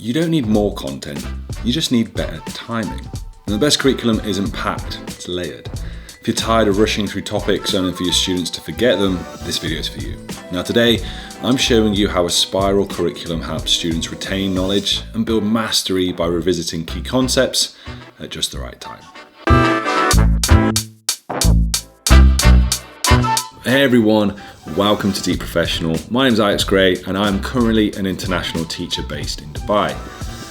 You don't need more content, you just need better timing. And the best curriculum isn't packed, it's layered. If you're tired of rushing through topics only for your students to forget them, this video is for you. Now today, I'm showing you how a spiral curriculum helps students retain knowledge and build mastery by revisiting key concepts at just the right time. Hey everyone, welcome to Deep Professional. My name is Alex Gray and I'm currently an international teacher based in Dubai.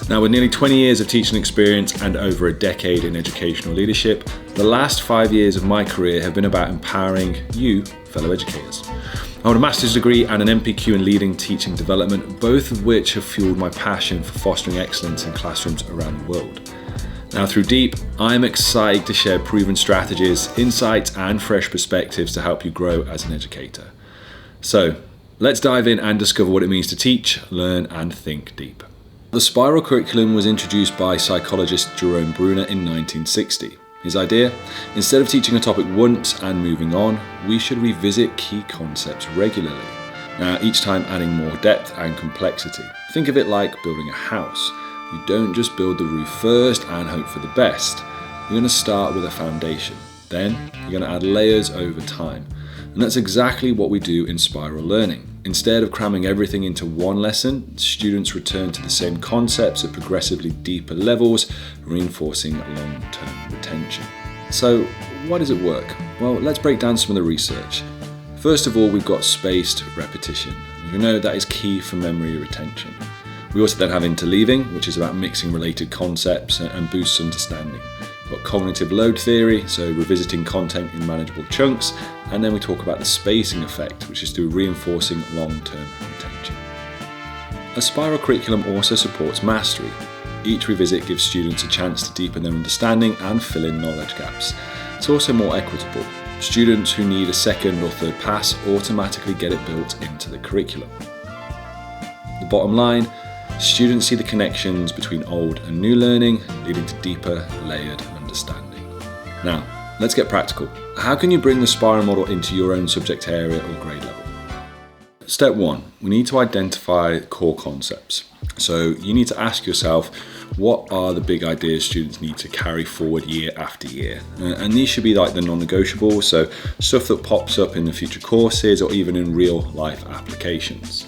Now with nearly 20 years of teaching experience and over a decade in educational leadership, the last 5 years of my career have been about empowering you, fellow educators. I hold a master's degree and an MPQ in leading teaching development, both of which have fueled my passion for fostering excellence in classrooms around the world. Now through Deep, I'm excited to share proven strategies, insights and fresh perspectives to help you grow as an educator. So let's dive in and discover what it means to teach, learn and think deep. The spiral curriculum was introduced by psychologist Jerome Bruner in 1960. His idea? Instead of teaching a topic once and moving on, we should revisit key concepts regularly. Now each time adding more depth and complexity. Think of it like building a house. You don't just build the roof first and hope for the best. You're going to start with a foundation. Then you're going to add layers over time. And that's exactly what we do in spiral learning. Instead of cramming everything into one lesson, students return to the same concepts at progressively deeper levels, reinforcing long-term retention. So why does it work? Well, let's break down some of the research. First of all, we've got spaced repetition. You know that is key for memory retention. We also then have interleaving, which is about mixing related concepts and boosts understanding. We've got cognitive load theory, so revisiting content in manageable chunks. And then we talk about the spacing effect, which is through reinforcing long-term retention. A spiral curriculum also supports mastery. Each revisit gives students a chance to deepen their understanding and fill in knowledge gaps. It's also more equitable. Students who need a second or third pass automatically get it built into the curriculum. The bottom line, students see the connections between old and new learning, leading to deeper, layered understanding. Now, let's get practical. How can you bring the spiral model into your own subject area or grade level? Step one, we need to identify core concepts. So you need to ask yourself, what are the big ideas students need to carry forward year after year? And these should be like the non-negotiables, so stuff that pops up in the future courses or even in real life applications.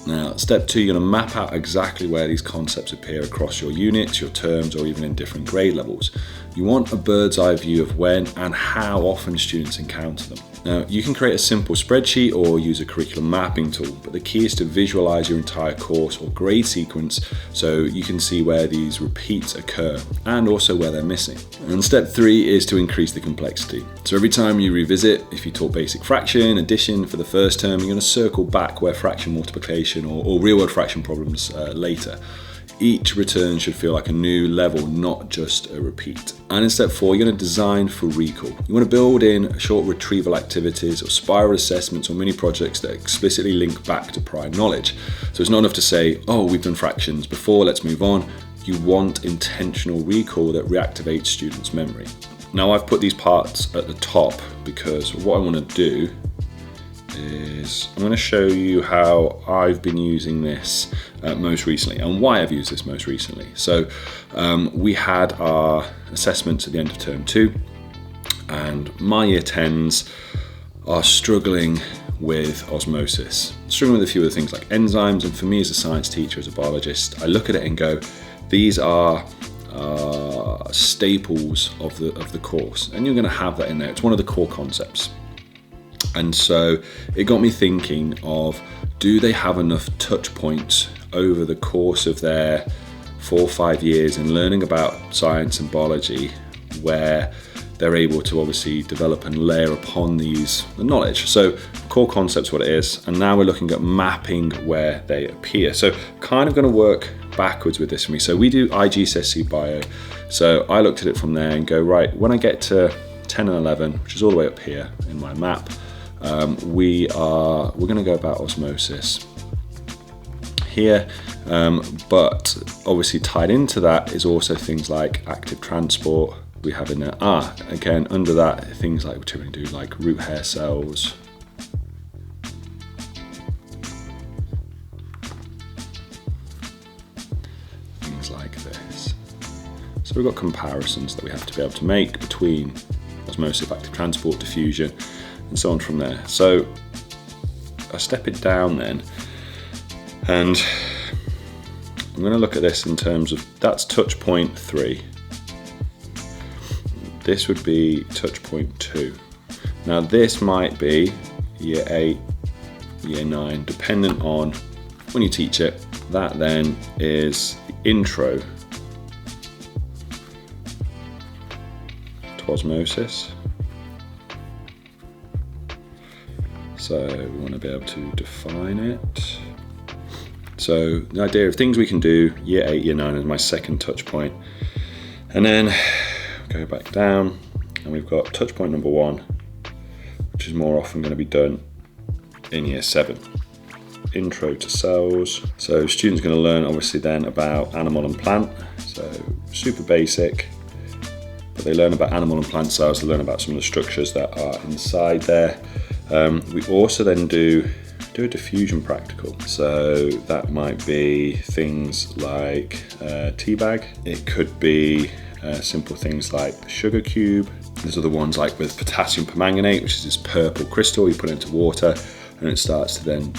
Now, step two, you're going to map out exactly where these concepts appear across your units, your terms, or even in different grade levels. You want a bird's eye view of when and how often students encounter them. Now, you can create a simple spreadsheet or use a curriculum mapping tool, but the key is to visualize your entire course or grade sequence so you can see where these repeats occur and also where they're missing. And step three is to increase the complexity. So every time you revisit, if you taught basic fraction, addition for the first term, you're going to circle back where fraction multiplication or real-world fraction problems later. Each return should feel like a new level, not just a repeat. And in step four, you're going to design for recall. You want to build in short retrieval activities or spiral assessments or mini projects that explicitly link back to prior knowledge. So it's not enough to say, oh, we've done fractions before, let's move on. You want intentional recall that reactivates students' memory. Now I've put these parts at the top because what I want to do is I'm going to show you how I've been using this most recently and why I've used this most recently. So we had our assessments at the end of term 2 and my year 10s are struggling with osmosis, struggling with a few other things like enzymes, and for me as a science teacher, as a biologist, I look at it and go, these are staples of the course, and you're going to have that in there. It's one of the core concepts. And so it got me thinking of, do they have enough touch points over the course of their 4 or 5 years in learning about science and biology where they're able to obviously develop and layer upon the knowledge. So core concepts, what it is, and now we're looking at mapping where they appear. So kind of going to work backwards with this for me. So we do IGCSE Bio. So I looked at it from there and go, right, when I get to 10 and 11, which is all the way up here in my map, we're going to go about osmosis here, but obviously tied into that is also things like active transport. We have in there, again, under that, things like, which we're going to do like root hair cells, like this. So we've got comparisons that we have to be able to make between osmosis, active transport, diffusion, and so on from there. So I step it down then, and I'm going to look at this in terms of, that's touch point 3. This would be touch point 2. Now this might be year 8, year 9, dependent on when you teach it. That then is the intro to osmosis. So we want to be able to define it. So the idea of things we can do, year 8, year 9 is my second touch point. And then go back down and we've got touch point number 1, which is more often going to be done in year 7. Intro to cells. So students are going to learn obviously then about animal and plant. So super basic, but they learn about animal and plant cells, they learn about some of the structures that are inside there. We also then do a diffusion practical. So that might be things like tea bag. It could be simple things like the sugar cube. These are the ones like with potassium permanganate, which is this purple crystal you put into water and it starts to then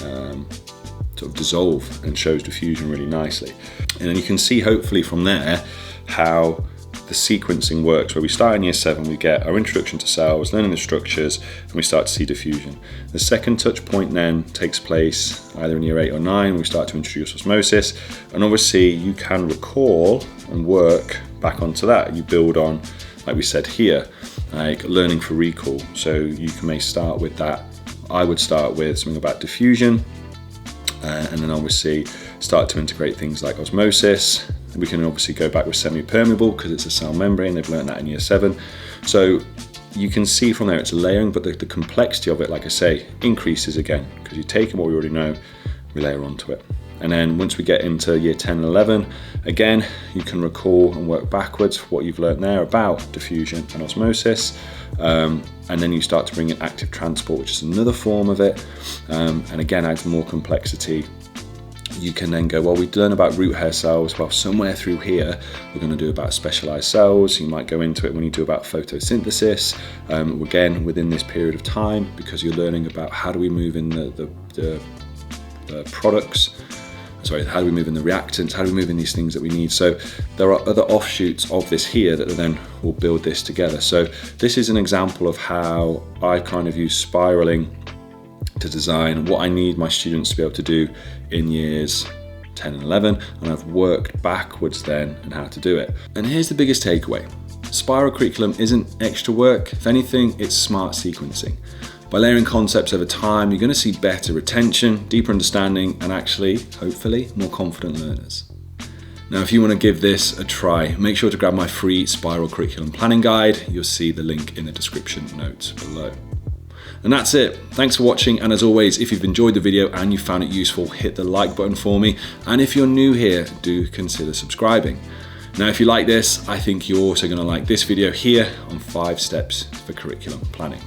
sort of dissolve and shows diffusion really nicely. And then you can see hopefully from there how the sequencing works, where we start in year 7, we get our introduction to cells, learning the structures, and we start to see diffusion. The second touch point then takes place either in year 8 or 9, we start to introduce osmosis, and obviously you can recall and work back onto that. You build on, like we said here, like learning for recall. So you may start with that. I would start with something about diffusion, and then obviously start to integrate things like osmosis. We can obviously go back with semi-permeable because it's a cell membrane, they've learned that in year 7. So you can see from there it's a layering, but the complexity of it, like I say, increases again because you take what we already know, we layer onto it. And then once we get into year 10 and 11, again, you can recall and work backwards for what you've learned there about diffusion and osmosis. And then you start to bring in active transport, which is another form of it. And again, adds more complexity. You can then go, well, we learn about root hair cells. Well, somewhere through here, we're going to do about specialized cells. You might go into it when you do about photosynthesis. Again, within this period of time, because you're learning about how do we move in the products. Sorry, how do we move in the reactants? How do we move in these things that we need? So there are other offshoots of this here that then will build this together. So this is an example of how I kind of use spiraling to design what I need my students to be able to do in years 10 and 11, and I've worked backwards then on how to do it. And here's the biggest takeaway. Spiral curriculum isn't extra work. If anything, it's smart sequencing. By layering concepts over time, you're going to see better retention, deeper understanding, and actually, hopefully, more confident learners. Now, if you want to give this a try, make sure to grab my free Spiral Curriculum Planning Guide. You'll see the link in the description notes below. And that's it. Thanks for watching. And as always, if you've enjoyed the video and you found it useful, hit the like button for me. And if you're new here, do consider subscribing. Now, if you like this, I think you're also going to like this video here on 5 steps for curriculum planning.